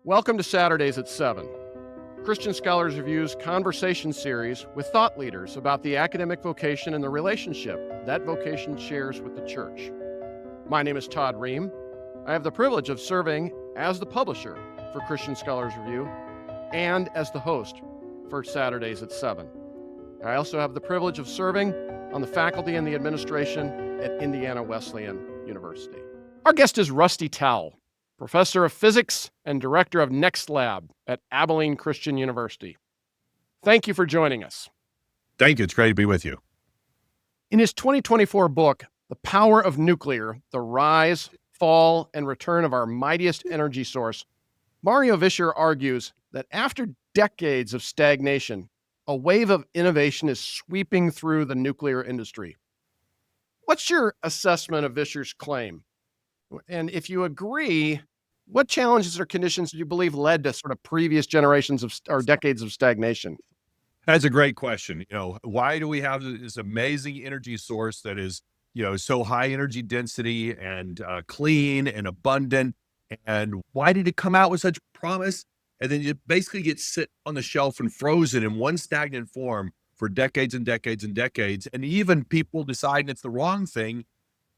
Welcome to Saturdays at 7, Christian Scholars Review's conversation series with thought leaders about the academic vocation and the relationship that vocation shares with the church. My name is Todd Ream. I have the privilege of serving as the publisher for Christian Scholars Review and as the host for Saturdays at 7. I also have the privilege of serving on the faculty and the administration at Indiana Wesleyan University. Our guest is Rusty Towell, professor of physics and director of Next Lab at Abilene Christian University. Thank you for joining us. Thank you. It's great to be with you. In his 2024 book, The Power of Nuclear, The Rise, Fall, and Return of Our Mightiest Energy Source, Mario Vischer argues that after decades of stagnation, a wave of innovation is sweeping through the nuclear industry. What's your assessment of Vischer's claim? And if you agree, what challenges or conditions do you believe led to sort of previous generations of or decades of stagnation? That's a great question. Why do we have this amazing energy source that is, so high energy density and clean and abundant? And why did it come out with such promise? And then it basically gets sit on the shelf and frozen in one stagnant form for decades and decades and decades. And even people deciding it's the wrong thing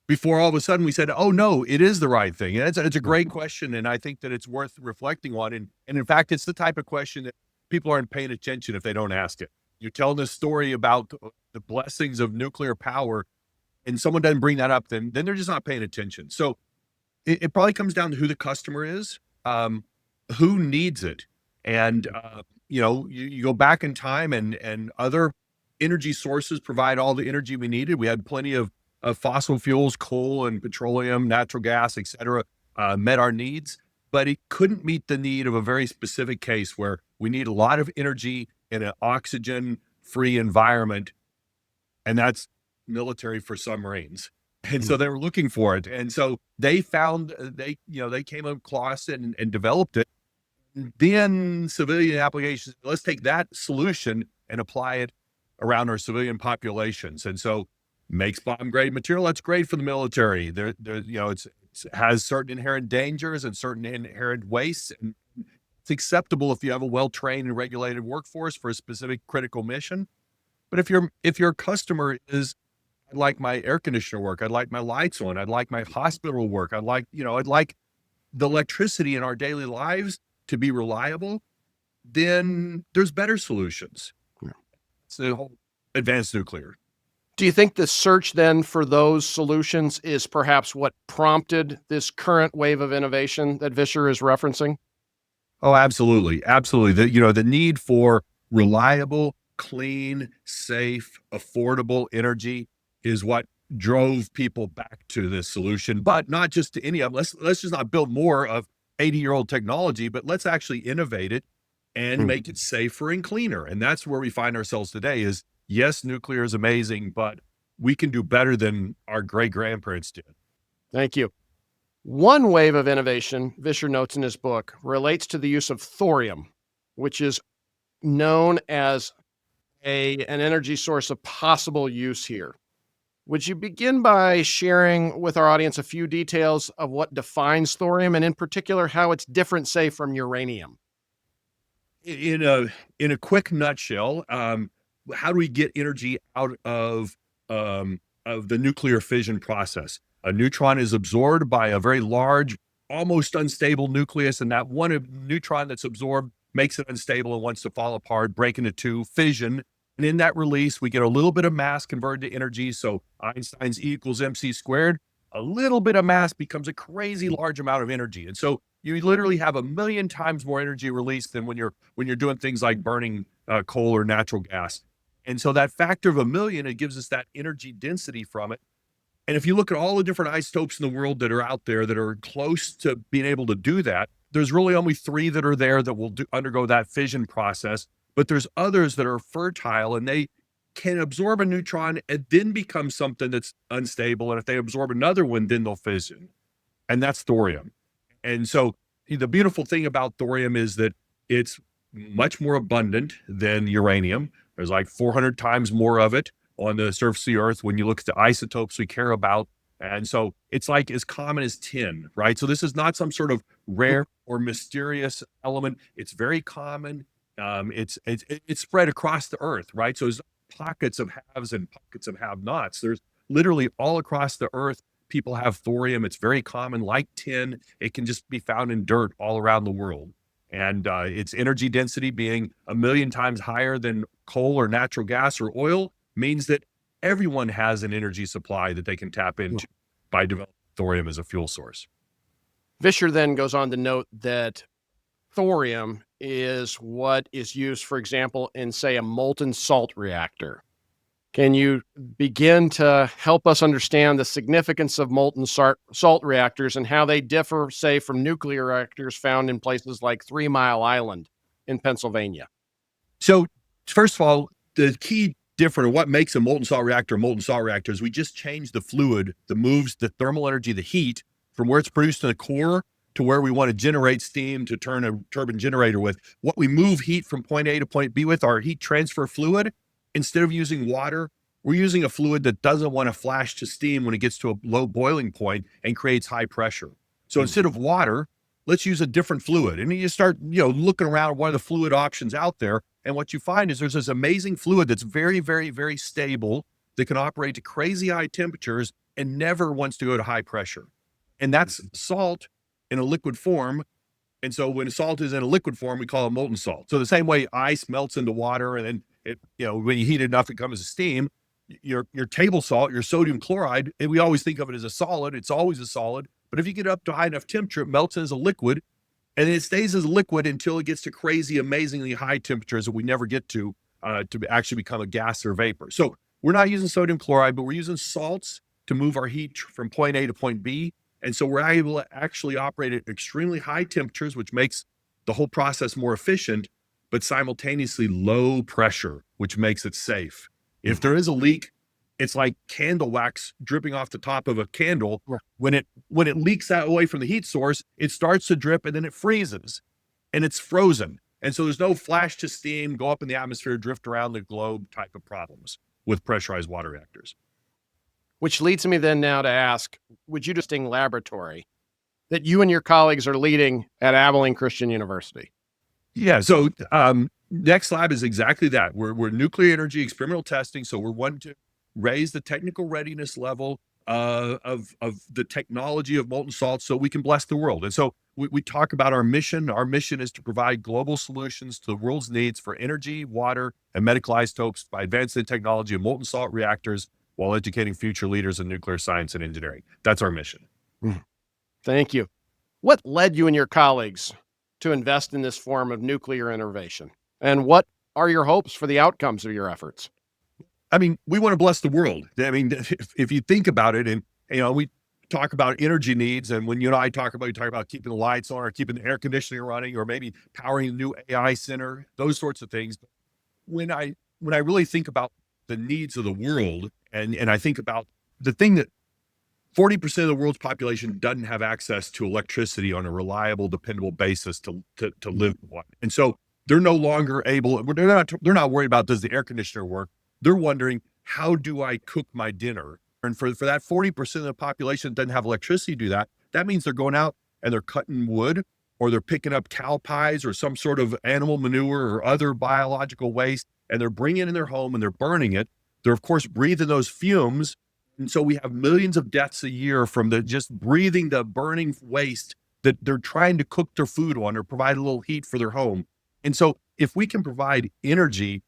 before all of a sudden we said, oh, no, it is the right thing. And it's a great question. And I think that it's worth reflecting on. And in fact, it's the type of question that people aren't paying attention if they don't ask it. You're telling this story about the blessings of nuclear power and someone doesn't bring that up, then they're just not paying attention. So it probably comes down to who the customer is, who needs it. And, you go back in time and other energy sources provide all the energy we needed. We had plenty of fossil fuels, coal and petroleum, natural gas, et cetera, met our needs, but it couldn't meet the need of a very specific case where we need a lot of energy in an oxygen-free environment, and that's military for submarines. And so they were looking for it. And so they found, they came across it and developed it. Then civilian applications, let's take that solution and apply it around our civilian populations. And so makes bomb-grade material. That's great for the military. It has certain inherent dangers and certain inherent wastes. And it's acceptable if you have a well-trained and regulated workforce for a specific critical mission. But if your customer is, I'd like my air conditioner work, I'd like my lights on, I'd like my hospital work, I'd like the electricity in our daily lives to be reliable, then there's better solutions. Yeah. So advanced nuclear. Do you think the search then for those solutions is perhaps what prompted this current wave of innovation that Vischer is referencing? Oh, absolutely. Absolutely. The need for reliable, clean, safe, affordable energy is what drove people back to this solution, but not just to any of them. Let's just not build more of 80-year-old technology, but let's actually innovate it and make it safer and cleaner. And that's where we find ourselves today is, yes, nuclear is amazing, but we can do better than our great-grandparents did. Thank you. One wave of innovation, Vischer notes in his book, relates to the use of thorium, which is known as an energy source of possible use here. Would you begin by sharing with our audience a few details of what defines thorium and in particular how it's different, say, from uranium? In a quick nutshell, how do we get energy out of the nuclear fission process? A neutron is absorbed by a very large, almost unstable nucleus, and that one neutron that's absorbed makes it unstable and wants to fall apart, break into two, fission. And in that release, we get a little bit of mass converted to energy. So Einstein's E equals mc squared. A little bit of mass becomes a crazy large amount of energy. And so you literally have 1,000,000 times more energy released than when you're doing things like burning coal or natural gas. And so that factor of 1,000,000, it gives us that energy density from it. And if you look at all the different isotopes in the world that are out there that are close to being able to do that, there's really only 3 that are there that will undergo that fission process. But there's others that are fertile and they can absorb a neutron and then become something that's unstable. And if they absorb another one, then they'll fission. And that's thorium. And so the beautiful thing about thorium is that it's much more abundant than uranium. There's like 400 times more of it on the surface of the earth when you look at the isotopes we care about And so it's like as common as tin, right? So this is not some sort of rare or mysterious element. It's very common. It's spread across the earth, right? So there's pockets of haves and pockets of have-nots. There's literally all across the earth, people have thorium. It's very common, like tin. It can just be found in dirt all around the world. And its energy density being 1 million times higher than coal or natural gas or oil means that everyone has an energy supply that they can tap into by developing thorium as a fuel source. Vischer then goes on to note that thorium is what is used, for example, in, say, a molten salt reactor. Can you begin to help us understand the significance of molten salt reactors and how they differ, say, from nuclear reactors found in places like 3 Mile Island in Pennsylvania? So, first of all, the key difference, or what makes a molten salt reactor is we just change the fluid that moves the thermal energy, the heat, from where it's produced in the core to where we want to generate steam to turn a turbine generator with. What we move heat from point A to point B with, our heat transfer fluid, instead of using water, we're using a fluid that doesn't want to flash to steam when it gets to a low boiling point and creates high pressure. So instead of water, let's use a different fluid. And you start, looking around what are the fluid options out there. And what you find is there's this amazing fluid that's very, very, very stable, that can operate to crazy high temperatures and never wants to go to high pressure. And that's salt in a liquid form. And so when salt is in a liquid form, we call it molten salt. So the same way ice melts into water, and then when you heat it enough, it comes as steam. Your table salt, your sodium chloride, and we always think of it as a solid. It's always a solid. But if you get up to high enough temperature, it melts as a liquid, and it stays as a liquid until it gets to crazy, amazingly high temperatures that we never get to actually become a gas or vapor. So we're not using sodium chloride, but we're using salts to move our heat from point A to point B. And so we're able to actually operate at extremely high temperatures, which makes the whole process more efficient, but simultaneously low pressure, which makes it safe. If there is a leak, it's like candle wax dripping off the top of a candle. When it leaks out away from the heat source, it starts to drip and then it freezes and it's frozen. And so there's no flash to steam, go up in the atmosphere, drift around the globe type of problems with pressurized water reactors. Which leads me then now to ask, would you just laboratory that you and your colleagues are leading at Abilene Christian University? Yeah. So Next Lab is exactly that. We're nuclear energy experimental testing. So we're wanting to raise the technical readiness level of the technology of molten salt so we can bless the world. And so we talk about our mission. Our mission is to provide global solutions to the world's needs for energy, water, and medical isotopes by advancing the technology of molten salt reactors while educating future leaders in nuclear science and engineering. That's our mission. Thank you. What led you and your colleagues to invest in this form of nuclear innovation? And what are your hopes for the outcomes of your efforts? I mean, we want to bless the world. I mean, if you think about it, and we talk about energy needs, and when you talk about keeping the lights on or keeping the air conditioning running, or maybe powering a new AI center, those sorts of things. When I really think about the needs of the world, and I think about the thing that 40% of the world's population doesn't have access to electricity on a reliable, dependable basis to live on. And so they're no longer able, they're not worried about, does the air conditioner work? They're wondering, how do I cook my dinner? And for that 40% of the population that doesn't have electricity to do that, that means they're going out and they're cutting wood, or they're picking up cow pies or some sort of animal manure or other biological waste, and they're bringing it in their home and they're burning it. They're, of course, breathing those fumes. And so we have millions of deaths a year from just breathing the burning waste that they're trying to cook their food on or provide a little heat for their home. And so if we can provide energy,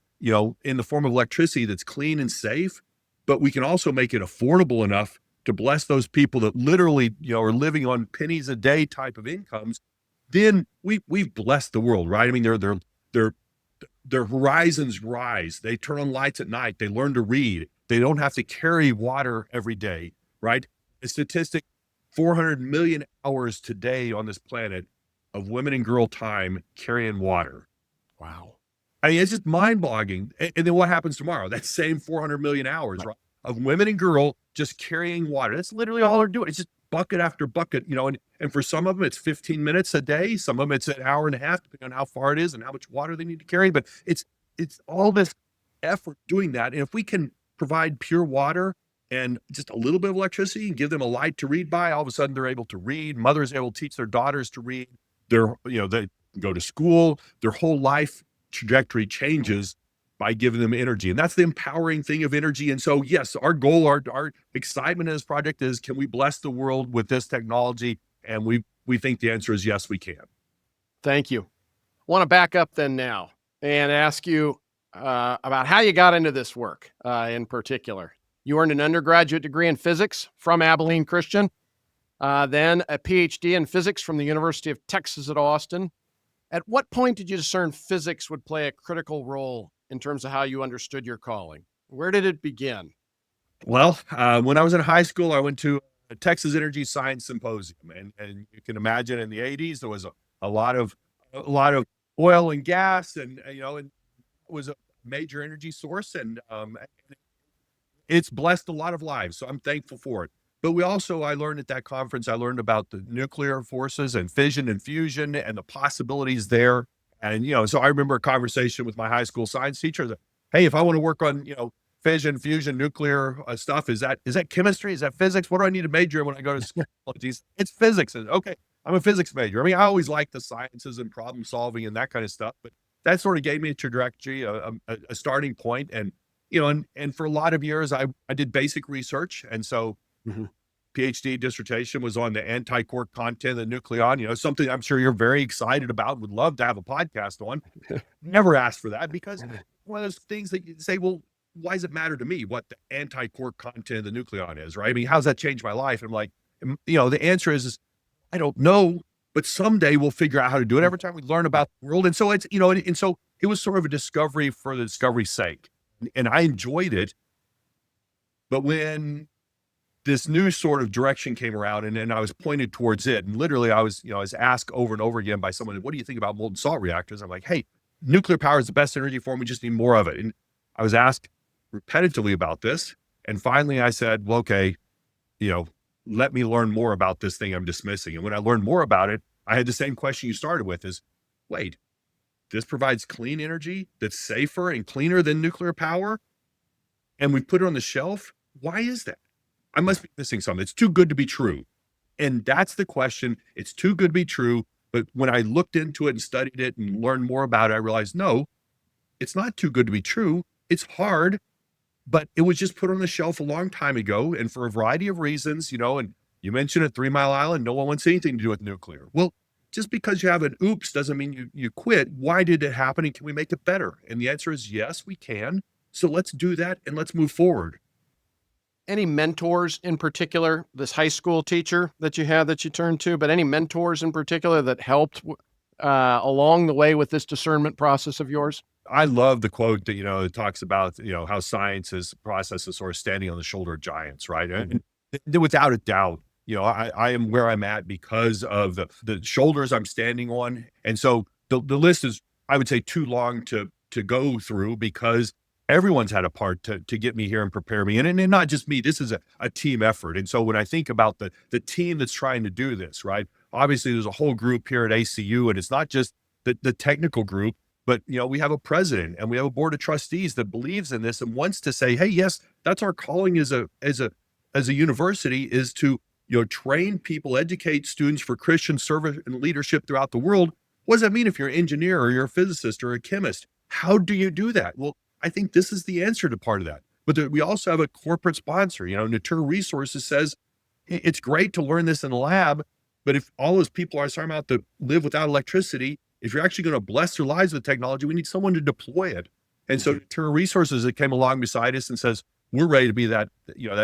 in the form of electricity that's clean and safe, but we can also make it affordable enough to bless those people that literally, are living on pennies a day type of incomes, then we've blessed the world, right? I mean, their horizons rise. They turn on lights at night. They learn to read. They don't have to carry water every day, right? A statistic, 400 million hours today on this planet of women and girl time carrying water. Wow. I mean, it's just mind-boggling. And then what happens tomorrow? That same 400 million hours, right, of women and girl just carrying water. That's literally all they're doing. It's just bucket after bucket, and for some of them, it's 15 minutes a day. Some of them, it's an hour and a half, depending on how far it is and how much water they need to carry. But it's all this effort doing that. And if we can provide pure water and just a little bit of electricity and give them a light to read by. All of a sudden they're able to read. Mothers are able to teach their daughters to read. They go to school. Their whole life trajectory changes by giving them energy. And that's the empowering thing of energy. And so, yes, our goal, our excitement in this project is, can we bless the world with this technology? And we think the answer is yes, we can. Thank you. I want to back up then now and ask you about how you got into this work in particular. You earned an undergraduate degree in physics from Abilene Christian, then a PhD in physics from the University of Texas at Austin. At what point did you discern physics would play a critical role in terms of how you understood your calling? Where did it begin? Well, when I was in high school, I went to a Texas Energy Science Symposium, and you can imagine in the '80s there was a lot of oil and gas, and and it was a major energy source, and it's blessed a lot of lives. So I'm thankful for it. But I learned at that conference, I learned about the nuclear forces and fission and fusion and the possibilities there. And, so I remember a conversation with my high school science teacher that, hey, if I want to work on, fission, fusion, nuclear stuff, is that chemistry? Is that physics? What do I need to major in when I go to school? It's physics. And, okay, I'm a physics major. I mean, I always liked the sciences and problem solving and that kind of stuff, but that sort of gave me a trajectory, a starting point. And, and for a lot of years, I did basic research. And so PhD dissertation was on the anti-quark content of the nucleon, something I'm sure you're very excited about, would love to have a podcast on. Never asked for that because one of those things that you say, well, why does it matter to me what the anti-quark content of the nucleon is, right? I mean, how's that change my life? And I'm like, the answer is I don't know, but someday we'll figure out how to do it every time we learn about the world. And so it's, and so it was sort of a discovery for the discovery's sake. And I enjoyed it. But when this new sort of direction came around and I was pointed towards it, and literally I was asked over and over again by someone, what do you think about molten salt reactors? I'm like, hey, nuclear power is the best energy form. We just need more of it. And I was asked repetitively about this. And finally I said, well, okay, let me learn more about this thing I'm dismissing. And when I learned more about it, I had the same question you started with is, wait, this provides clean energy that's safer and cleaner than nuclear power, and we put it on the shelf? Why is that? I must be missing something. It's too good to be true. And that's the question. It's too good to be true. But when I looked into it and studied it and learned more about it, I realized, no, it's not too good to be true. It's hard, but it was just put on the shelf a long time ago. And for a variety of reasons, and you mentioned at 3 Mile Island, no one wants anything to do with nuclear. Well, just because you have an oops doesn't mean you quit. Why did it happen? And can we make it better? And the answer is yes, we can. So let's do that and let's move forward. Any mentors in particular, this high school teacher that you had that you turned to, but any mentors in particular that helped along the way with this discernment process of yours? I love the quote that, it talks about, how science is process is sort of standing on the shoulder of giants, right? And without a doubt, I am where I'm at because of the shoulders I'm standing on. And so the list is, I would say, too long to go through because everyone's had a part to get me here and prepare me. And not just me, this is a team effort. And so when I think about the team that's trying to do this, right? Obviously there's a whole group here at ACU, and it's not just the technical group, but we have a president and we have a board of trustees that believes in this and wants to say, hey, yes, that's our calling as a university, is to train people, educate students for Christian service and leadership throughout the world. What does that mean if you're an engineer or you're a physicist or a chemist? How do you do that? Well, I think this is the answer to part of that. But we also have a corporate sponsor. Nature Resources says it's great to learn this in the lab, but if all those people are starting out to live without electricity, if you're actually going to bless their lives with technology, we need someone to deploy it. And so Nature Resources that came along beside us and says, we're ready to be that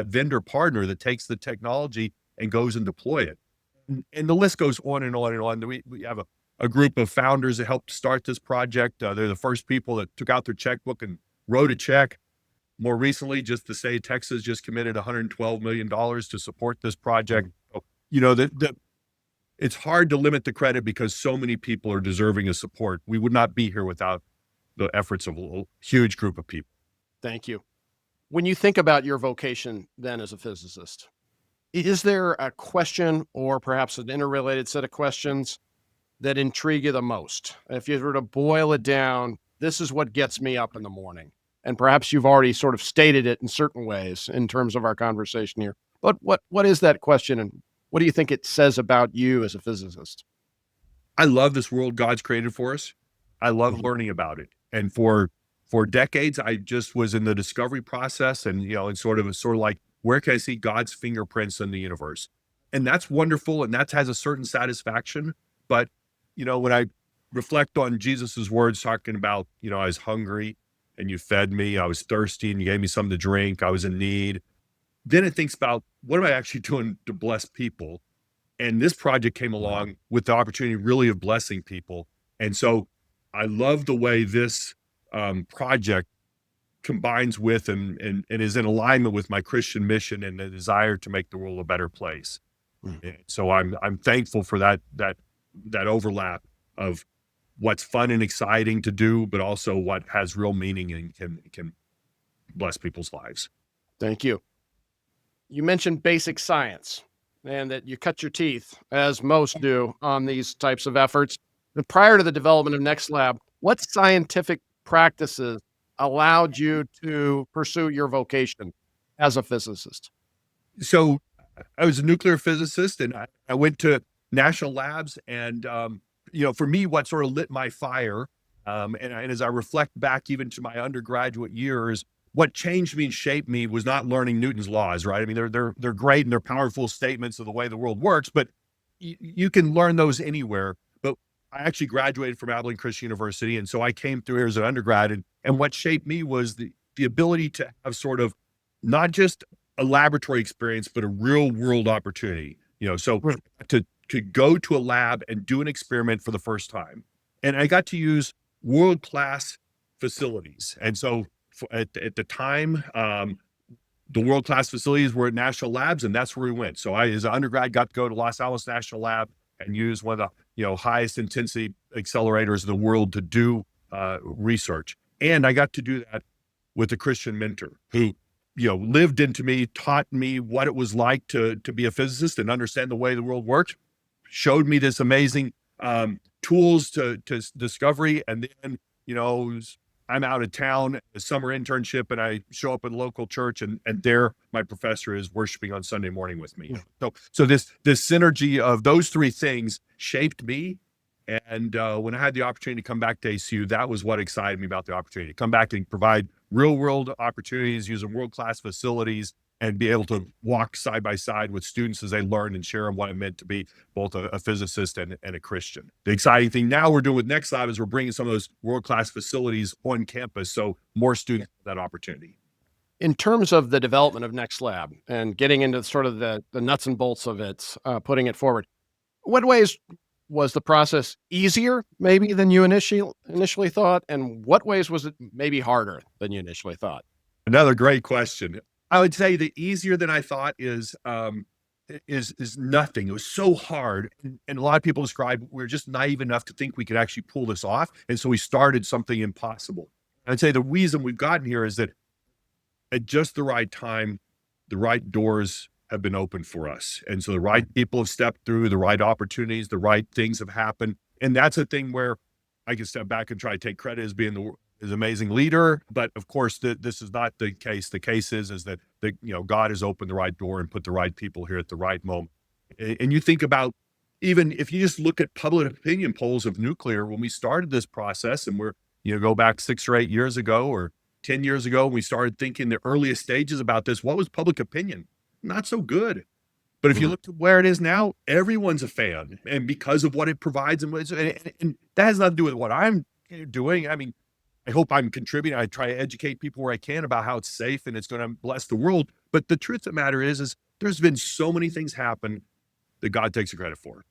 vendor partner that takes the technology and goes and deploy it. And the list goes on and on and on. We have a group of founders that helped start this project. They're the first people that took out their checkbook and wrote a check. More recently, just to say, Texas just committed $112 million to support this project. So, it's hard to limit the credit because so many people are deserving of support. We would not be here without the efforts of a huge group of people. Thank you. When you think about your vocation then as a physicist, is there a question or perhaps an interrelated set of questions that intrigue you the most? If you were to boil it down, this is what gets me up in the morning. And perhaps you've already sort of stated it in certain ways in terms of our conversation here. But what is that question, and what do you think it says about you as a physicist? I love this world God's created for us. I love learning about it. And for decades, I just was in the discovery process, and it's sort of like, where can I see God's fingerprints in the universe? And that's wonderful, and that has a certain satisfaction. But when I reflect on Jesus's words talking about, I was hungry and you fed me, I was thirsty and you gave me something to drink, I was in need. Then it thinks about, what am I actually doing to bless people? And this project came along with the opportunity really of blessing people. And so I love the way this project combines with and is in alignment with my Christian mission and the desire to make the world a better place. And so I'm thankful for that overlap of what's fun and exciting to do, but also what has real meaning and can bless people's lives. Thank you. You mentioned basic science and that you cut your teeth, as most do, on these types of efforts. But prior to the development of NextLab, what scientific practices allowed you to pursue your vocation as a physicist? So I was a nuclear physicist, and I went to national labs, and for me, what sort of lit my fire, and as I reflect back even to my undergraduate years, what changed me and shaped me was not learning Newton's laws, right? I mean, they're great and they're powerful statements of the way the world works, but you can learn those anywhere. But I actually graduated from Abilene Christian University, and so I came through here as an undergrad, and what shaped me was the ability to have sort of not just a laboratory experience, but a real world opportunity. So to go to a lab and do an experiment for the first time, and I got to use world class facilities, and so at the time, the world class facilities were at national labs, and that's where we went. So I, as an undergrad, got to go to Los Alamos National Lab and use one of the highest intensity accelerators in the world to do research, and I got to do that with a Christian mentor who lived into me, taught me what it was like to be a physicist and understand the way the world worked, showed me this amazing tools to discovery, and then I'm out of town, a summer internship, and I show up at a local church, and there my professor is worshiping on Sunday morning with me. So this synergy of those three things shaped me. And when I had the opportunity to come back to ACU, that was what excited me about the opportunity to come back and provide real world opportunities using world-class facilities and be able to walk side by side with students as they learn and share what it meant to be both a physicist and a Christian. The exciting thing now we're doing with NextLab is we're bringing some of those world-class facilities on campus so more students have that opportunity. In terms of the development of NextLab and getting into sort of the nuts and bolts of it, putting it forward, what ways was the process easier maybe than you initially thought? And what ways was it maybe harder than you initially thought? Another great question. I would say the easier than I thought is nothing. It was so hard. And a lot of people describe we're just naive enough to think we could actually pull this off. And so we started something impossible. I'd say the reason we've gotten here is that at just the right time, the right doors have been opened for us. And so the right people have stepped through, the right opportunities, the right things have happened. And that's a thing where I can step back and try to take credit as being as amazing leader. But of course, this is not the case. The case is that God has opened the right door and put the right people here at the right moment. And you think about, even if you just look at public opinion polls of nuclear, when we started this process, and we're, go back 6 or 8 years ago or 10 years ago, when we started thinking the earliest stages about this, what was public opinion? Not so good. But if you look to where it is now, everyone's a fan, and because of what it provides, and that has nothing to do with what I'm doing. I mean, I hope I'm contributing. I try to educate people where I can about how it's safe and it's going to bless the world. But the truth of the matter is there's been so many things happen that God takes the credit for,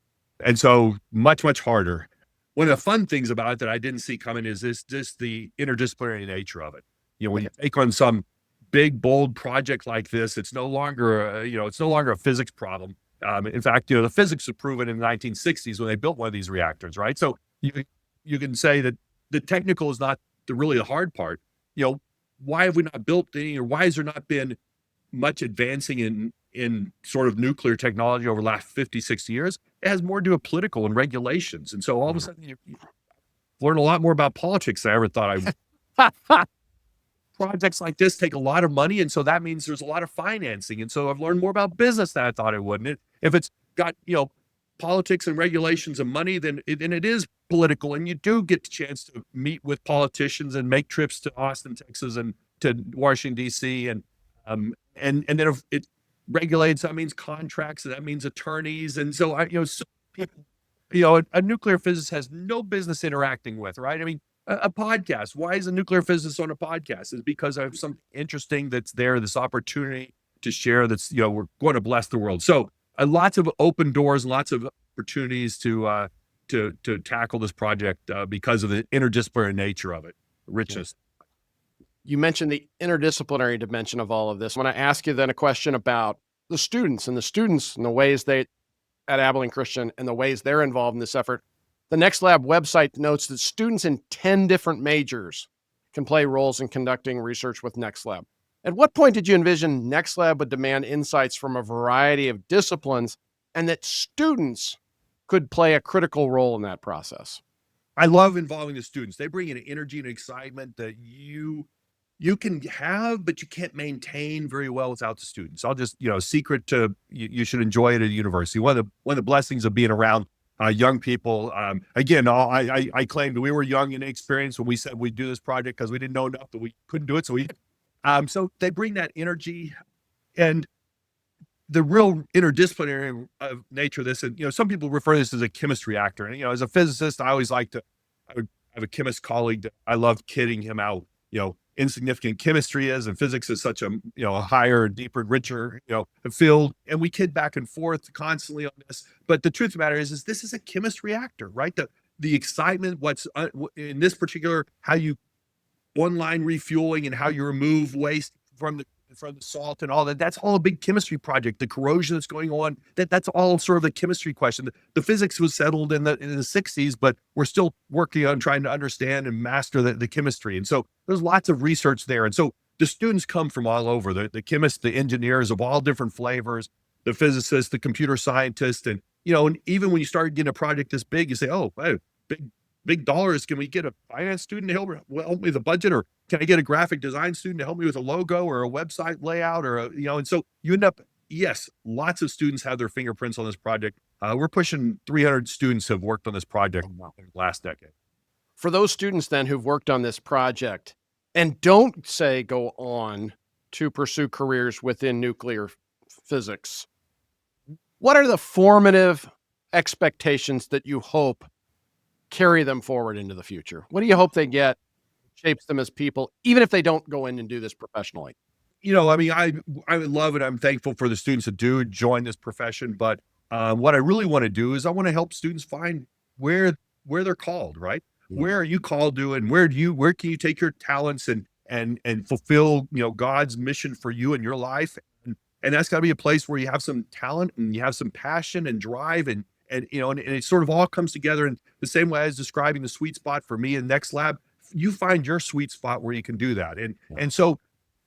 and so much harder. One of the fun things about it that I didn't see coming is just the interdisciplinary nature of it. When you take on some big, bold project like this, it's no longer a physics problem. In fact, the physics was proven in the 1960s when they built one of these reactors, right? So you can say that the technical is not really the hard part. Why have we not built any, or why has there not been much advancing in sort of nuclear technology over the last 50, 60 years? It has more to do with political and regulations. And so all of a sudden you learn a lot more about politics than I ever thought I would. projects like this take a lot of money, and so that means there's a lot of financing. And so I've learned more about business than I thought I would. And if it's got, politics and regulations and money, then it is political, and you do get the chance to meet with politicians and make trips to Austin, Texas, and to Washington D.C. And then if it regulates, that means contracts, and that means attorneys, and so so people, a nuclear physicist has no business interacting with, right? I mean, a podcast. Why is a nuclear physicist on a podcast? Is because I have something interesting that's there, this opportunity to share. That's we're going to bless the world. So lots of open doors, lots of opportunities to tackle this project because of the interdisciplinary nature of it, richness. You mentioned the interdisciplinary dimension of all of this. I want to ask you then a question about the students and the ways they at Abilene Christian and the ways they're involved in this effort. The Next Lab website notes that students in 10 different majors can play roles in conducting research with Next Lab. At what point did you envision Next Lab would demand insights from a variety of disciplines and that students could play a critical role in that process? I love involving the students. They bring in energy and excitement that you can have, but you can't maintain very well without the students. I'll just, secret to you should enjoy it at a university. One of the blessings of being around young people. Again, I claimed we were young and inexperienced when we said we'd do this project because we didn't know enough that we couldn't do it. So they bring that energy and the real interdisciplinary nature of this. And, some people refer to this as a chemistry reactor. And, as a physicist, I have a chemist colleague that I love kidding him out, insignificant chemistry is, and physics is such a higher, deeper, richer, field. And we kid back and forth constantly on this. But the truth of the matter is this is a chemistry reactor, right? The excitement, what's in this particular, how you one-line refueling and how you remove waste from the salt and all that. That's all a big chemistry project. The corrosion that's going on, that's all sort of the chemistry question. The physics was settled in the 60s, but we're still working on trying to understand and master the chemistry. And so there's lots of research there. And so the students come from all over, the chemists, the engineers of all different flavors, the physicists, the computer scientists. And, and even when you start getting a project this big, you say, oh, hey, big dollars. Can we get a finance student to help me with the budget? Or can I get a graphic design student to help me with a logo or a website layout and so you end up, yes, lots of students have their fingerprints on this project. We're pushing 300 students have worked on this project in the last decade. For those students then who've worked on this project and don't say go on to pursue careers within nuclear physics, what are the formative expectations that you hope carry them forward into the future? What do you hope they get, shapes them as people, even if they don't go in and do this professionally? I would love it. I'm thankful for the students that do join this profession. But what I really want to do is I want to help students find where they're called, right? Mm-hmm. Where are you called to, and where can you take your talents and fulfill, God's mission for you in your life? And that's got to be a place where you have some talent and you have some passion and drive and it sort of all comes together in the same way as describing the sweet spot for me in Next Lab. You find your sweet spot where you can do that. And so,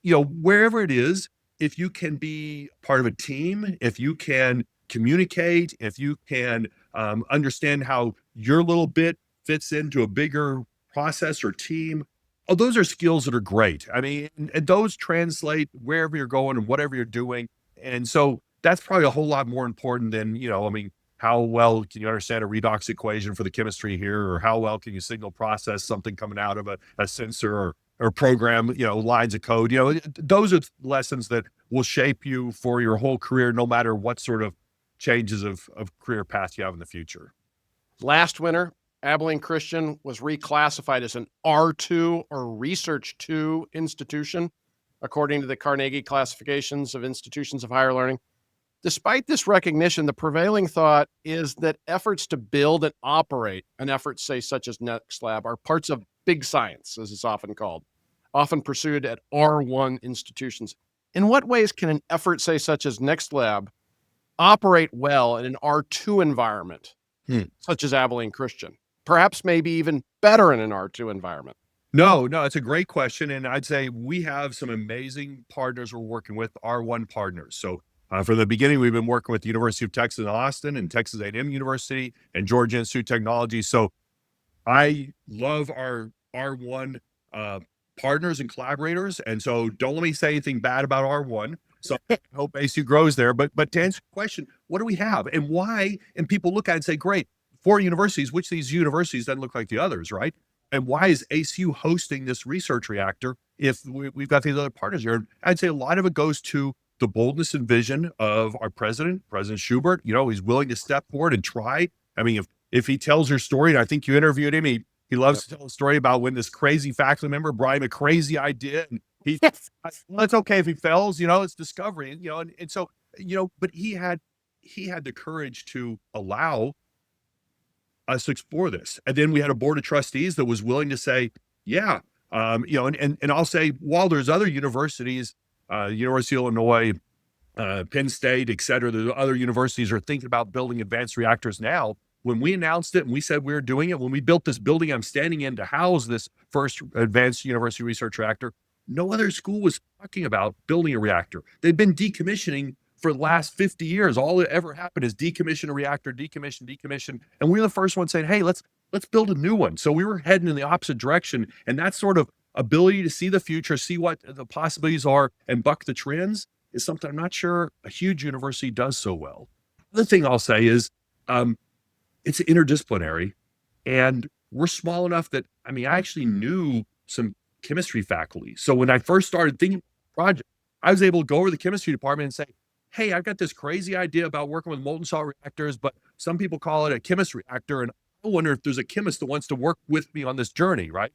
wherever it is, if you can be part of a team, if you can communicate, if you can understand how your little bit fits into a bigger process or team, those are skills that are great. I mean, and those translate wherever you're going and whatever you're doing. And so that's probably a whole lot more important than, how well can you understand a redox equation for the chemistry here, or how well can you signal process something coming out of a sensor or program, lines of code. Those are lessons that will shape you for your whole career, no matter what sort of changes of career path you have in the future. Last winter, Abilene Christian was reclassified as an R2 or Research 2 institution, according to the Carnegie classifications of institutions of higher learning. Despite this recognition, the prevailing thought is that efforts to build and operate an effort, say, such as Next Lab, are parts of big science, as it's often called, often pursued at R1 institutions. In what ways can an effort, say, such as Next Lab, operate well in an R2 environment, such as Abilene Christian? Perhaps maybe even better in an R2 environment? No, it's a great question. And I'd say we have some amazing partners we're working with, R1 partners. So from the beginning, we've been working with the University of Texas in Austin and Texas A&M University and Georgia Institute of Technology. So I love our R1 partners and collaborators. And so don't let me say anything bad about R1. So I hope ASU grows there. But to answer your question, what do we have and why? And people look at it and say, great, 4 universities, which of these universities doesn't look like the others, right? And why is ASU hosting this research reactor if we've got these other partners here? I'd say a lot of it goes to the boldness and vision of our President Schubert. He's willing to step forward and try. I mean, if he tells your story, and I think you interviewed him, he loves to tell a story about when this crazy faculty member brought him a crazy idea, and well, it's okay if he fails, it's discovery, and so, but he had the courage to allow us to explore this. And then we had a board of trustees that was willing to say, yeah, and I'll say, while there's other universities, University of Illinois, Penn State, et cetera, the other universities are thinking about building advanced reactors now. When we announced it and we said we were doing it, when we built this building I'm standing in to house this first advanced university research reactor, no other school was talking about building a reactor. They've been decommissioning for the last 50 years. All that ever happened is decommission a reactor, decommission. And we were the first one saying, hey, let's build a new one. So we were heading in the opposite direction. And that sort of ability to see the future, see what the possibilities are, and buck the trends is something I'm not sure a huge university does so well. The thing I'll say is it's interdisciplinary, and we're small enough that, I actually knew some chemistry faculty. So when I first started thinking about the project, I was able to go over to the chemistry department and say, hey, I've got this crazy idea about working with molten salt reactors, but some people call it a chemist reactor. And I wonder if there's a chemist that wants to work with me on this journey, right?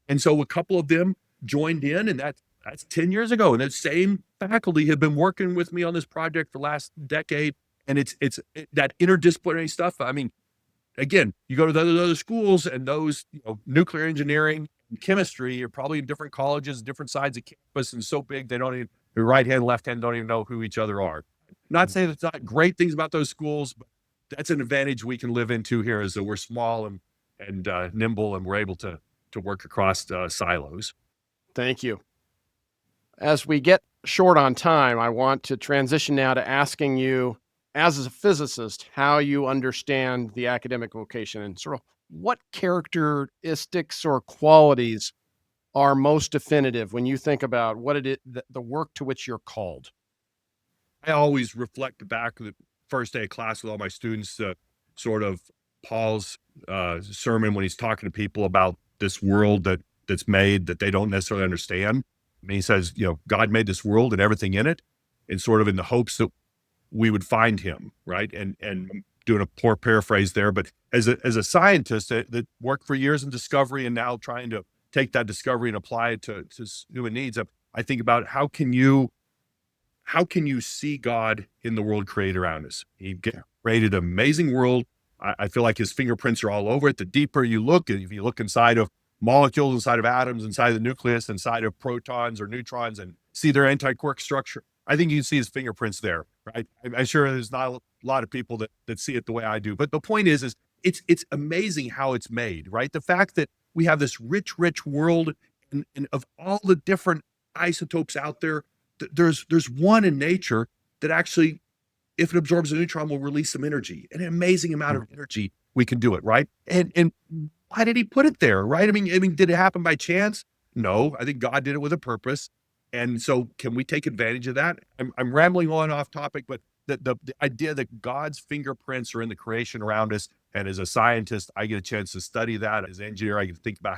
And so a couple of them joined in, and that's 10 years ago. And that same faculty have been working with me on this project for the last decade. And it's that interdisciplinary stuff. Again, you go to those other schools, and those, nuclear engineering and chemistry are probably in different colleges, different sides of campus, and so big they don't even, the right hand, left hand don't even know who each other are. Not saying that's not great things about those schools, but that's an advantage we can live into here, is that we're small and nimble, and we're able to work across silos. Thank you. As we get short on time, I want to transition now to asking you, as a physicist, how you understand the academic vocation, and sort of what characteristics or qualities are most definitive when you think about what it is, the work to which you're called. I always reflect back the first day of class with all my students, sort of Paul's sermon when he's talking to people about this world that's made that they don't necessarily understand. He says, God made this world and everything in it, and sort of in the hopes that we would find him, right? And I'm doing a poor paraphrase there, but as a scientist that worked for years in discovery and now trying to take that discovery and apply it to human needs, I think about how can you see God in the world created around us? He created an amazing world. I feel like his fingerprints are all over it. The deeper you look, if you look inside of molecules, inside of atoms, inside of the nucleus, inside of protons or neutrons, and see their anti-quark structure, I think you can see his fingerprints there, right? I'm sure there's not a lot of people that see it the way I do. But the point is it's amazing how it's made, right? The fact that we have this rich world, and of all the different isotopes out there, there's one in nature that actually, if it absorbs a neutron, will release some energy, an amazing amount of energy. We can do it, right? And why did he put it there, right? I mean, did it happen by chance? No, I think God did it with a purpose. And so can we take advantage of that? I'm rambling on off topic, but the idea that God's fingerprints are in the creation around us, and as a scientist, I get a chance to study that. As an engineer, I get to think about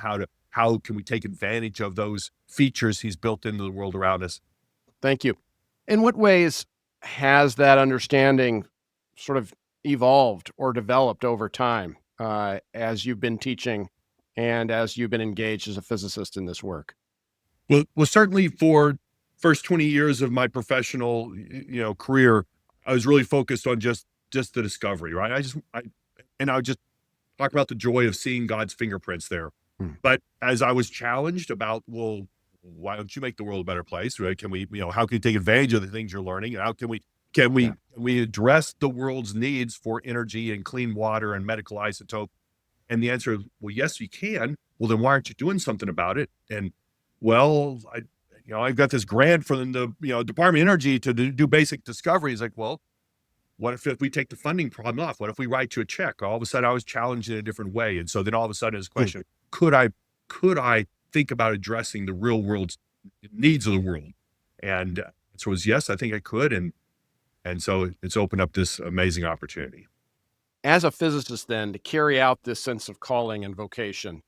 how can we take advantage of those features he's built into the world around us. Thank you. In what ways has that understanding sort of evolved or developed over time as you've been teaching and as you've been engaged as a physicist in this work? Well, certainly for first 20 years of my professional, career, I was really focused on just the discovery, right? I would just talk about the joy of seeing God's fingerprints there. But as I was challenged about, well, why don't you make the world a better place, right? Can we, how can you take advantage of the things you're learning? And how can we address the world's needs for energy and clean water and medical isotope? And the answer is, well, yes, you can. Well, then why aren't you doing something about it? And well, I've got this grant from the Department of Energy to do basic discoveries. Like, well, what if we take the funding problem off? What if we write you a check? All of a sudden, I was challenged in a different way, and so then all of a sudden, this question: could I think about addressing the real world's needs of the world. And so it was, yes, I think I could. And so it's opened up this amazing opportunity. As a physicist, then, to carry out this sense of calling and vocation,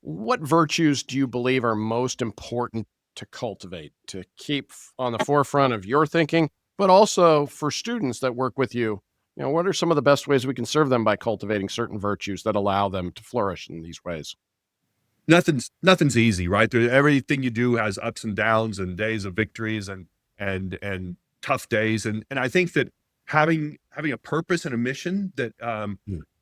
what virtues do you believe are most important to cultivate, to keep on the forefront of your thinking, but also for students that work with you? What are some of the best ways we can serve them by cultivating certain virtues that allow them to flourish in these ways? Nothing's easy, right? Everything you do has ups and downs and days of victories and tough days. And I think that having a purpose and a mission that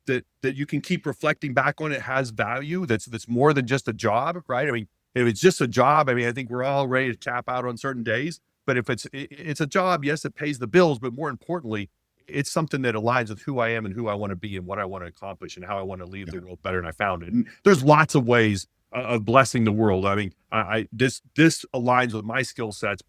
that you can keep reflecting back on, it has value. That's more than just a job, right? I mean, if it's just a job, I mean, I think we're all ready to tap out on certain days. But if it's a job, yes, it pays the bills, but more importantly, it's something that aligns with who I am and who I want to be and what I want to accomplish and how I want to leave the world better than I found it. And there's lots of ways of blessing the world. I mean, this aligns with my skill sets.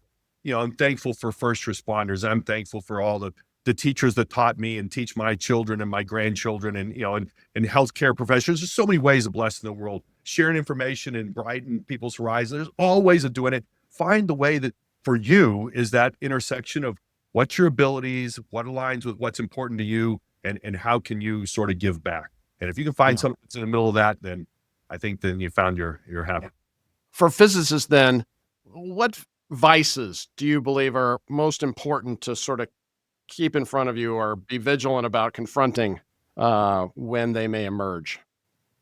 I'm thankful for first responders. I'm thankful for all the teachers that taught me and teach my children and my grandchildren and healthcare professionals. There's so many ways of blessing the world, sharing information and brightening people's horizons. There's all ways of doing it. Find the way that for you is that intersection of what's your abilities, what aligns with what's important to you, and how can you sort of give back. And if you can find something that's in the middle of that, then I think then you found your happy. For physicists, then, what vices do you believe are most important to sort of keep in front of you or be vigilant about confronting when they may emerge?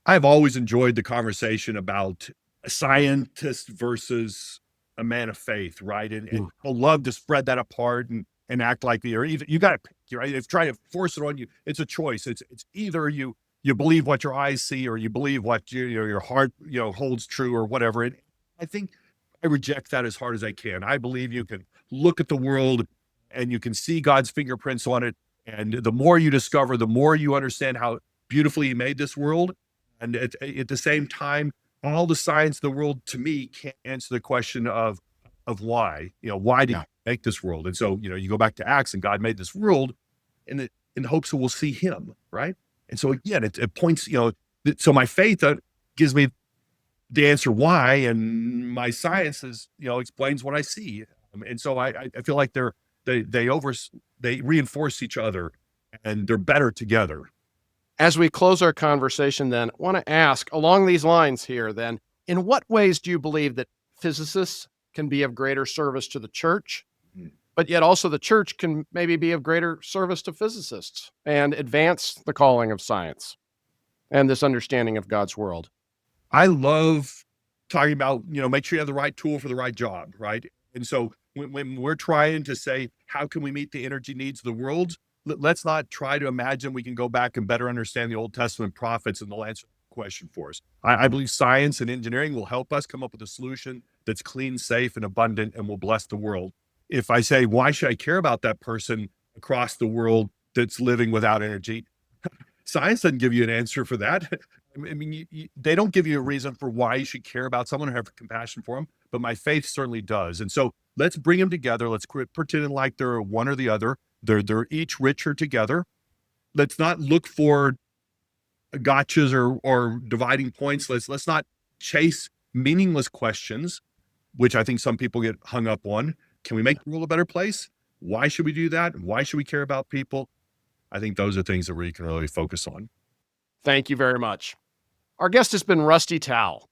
I've always enjoyed the conversation about a scientist versus a man of faith, right? And people love to spread that apart and act like or either you got to pick, right? If trying to force it on you, it's a choice. It's either you believe what your eyes see or you believe what your heart holds true or whatever. And I think I reject that as hard as I can. I believe you can look at the world and you can see God's fingerprints on it. And the more you discover, the more you understand how beautifully He made this world. And at the same time, all the science of the world, to me, can't answer the question of why. Why did He make this world? And so, you go back to Acts, and God made this world in the hopes that we'll see Him, right? And so again, it points, so my faith gives me the answer why, and my science explains what I see. And so I feel like they reinforce each other, and they're better together. As we close our conversation, then, I want to ask along these lines here, then, in what ways do you believe that physicists can be of greater service to the church, but yet also the church can maybe be of greater service to physicists and advance the calling of science and this understanding of God's world? I love talking about, make sure you have the right tool for the right job, right? And so when we're trying to say, how can we meet the energy needs of the world? Let's not try to imagine we can go back and better understand the Old Testament prophets and they'll answer the question for us. I believe science and engineering will help us come up with a solution that's clean, safe, and abundant and will bless the world. If I say, why should I care about that person across the world that's living without energy? Science doesn't give you an answer for that. I mean, they don't give you a reason for why you should care about someone or have compassion for them, but my faith certainly does. And so let's bring them together. Let's quit pretending like they're one or the other. They're each richer together. Let's not look for gotchas or dividing points. Let's not chase meaningless questions, which I think some people get hung up on. Can we make the world a better place? Why should we do that? Why should we care about people? I think those are things that we can really focus on. Thank you very much. Our guest has been Rusty Towell,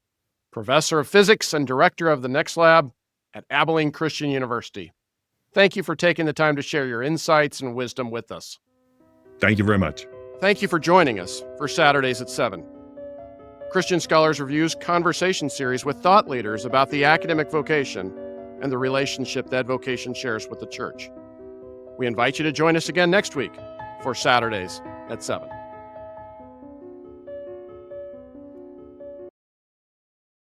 professor of physics and director of the Next Lab at Abilene Christian University. Thank you for taking the time to share your insights and wisdom with us. Thank you very much. Thank you for joining us for Saturdays at 7. Christian Scholars Review's conversation series with thought leaders about the academic vocation and the relationship that vocation shares with the church. We invite you to join us again next week for Saturdays at 7.